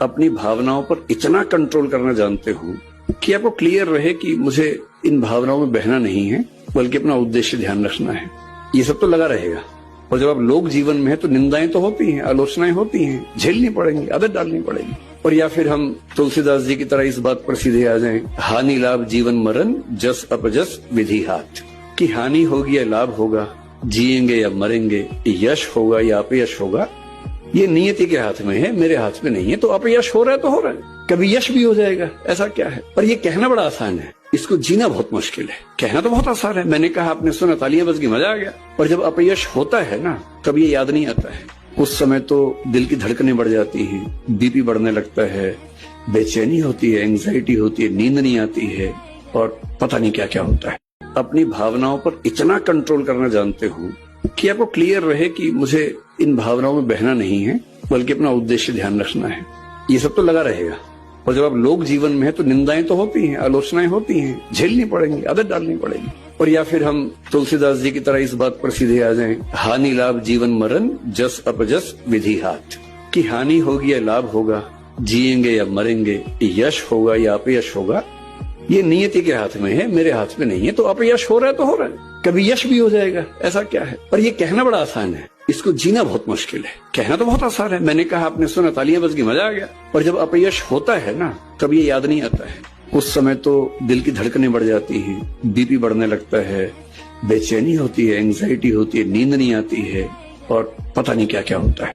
अपनी भावनाओं पर इतना कंट्रोल करना जानते हो कि आपको क्लियर रहे कि मुझे इन भावनाओं में बहना नहीं है, बल्कि अपना उद्देश्य ध्यान रखना है। ये सब तो लगा रहेगा। और जब आप लोग जीवन में है तो निंदाएं तो होती हैं, आलोचनाएं होती हैं, झेलनी पड़ेंगी, आदत डालनी पड़ेगी। और या फिर हम तुलसीदास जी की तरह इस बात पर सीधे आ जाएं, हानि लाभ जीवन मरण जस अपजस विधि हाथ, कि हानि होगी या लाभ होगा, जिएंगे या मरेंगे, यश होगा या अपयश होगा, ये नियति के हाथ में है, मेरे हाथ में नहीं है। तो अपयश हो रहा है तो हो रहा है, कभी यश भी हो जाएगा, ऐसा क्या है। पर ये कहना बड़ा आसान है, इसको जीना बहुत मुश्किल है। कहना तो बहुत आसान है, मैंने कहा, आपने सुना, तालियां बज गई, मजा आ गया। और जब अपयश होता है ना, तब ये याद नहीं आता है। उस समय तो दिल की धड़कनें बढ़ जाती हैं, बीपी बढ़ने लगता है, बेचैनी होती है, एंग्जाइटी होती है, नींद नहीं आती है, और पता नहीं क्या क्या होता है। अपनी भावनाओं पर इतना कंट्रोल करना जानते हो कि आपको क्लियर रहे कि मुझे इन भावनाओं में बहना नहीं है, बल्कि अपना उद्देश्य ध्यान रखना है। ये सब तो लगा रहेगा। और जब आप लोग जीवन में है तो निंदाएं तो होती हैं, आलोचनाएं होती हैं, झेलनी पड़ेंगी, आदत डालनी पड़ेगी। और या फिर हम तुलसीदास जी की तरह इस बात पर सीधे आ जाएं, हानि लाभ जीवन मरण जस अपजस विधि हाथ, कि हानि होगी या लाभ होगा, जिएंगे या मरेंगे, यश होगा या अपयश होगा, ये नियति के हाथ में है, मेरे हाथ में नहीं है। तो अपयश हो रहा है तो हो रहा है, कभी यश भी हो जाएगा, ऐसा क्या है। पर ये कहना बड़ा आसान है, इसको जीना बहुत मुश्किल है। कहना तो बहुत आसान है, मैंने कहा, आपने सुना, तालियां बज गई, मजा आ गया। और जब अपयश होता है ना, तब ये याद नहीं आता है। उस समय तो दिल की धड़कनें बढ़ जाती हैं, बीपी बढ़ने लगता है, बेचैनी होती है, एंग्जाइटी होती है, नींद नहीं आती है, और पता नहीं क्या क्या होता है।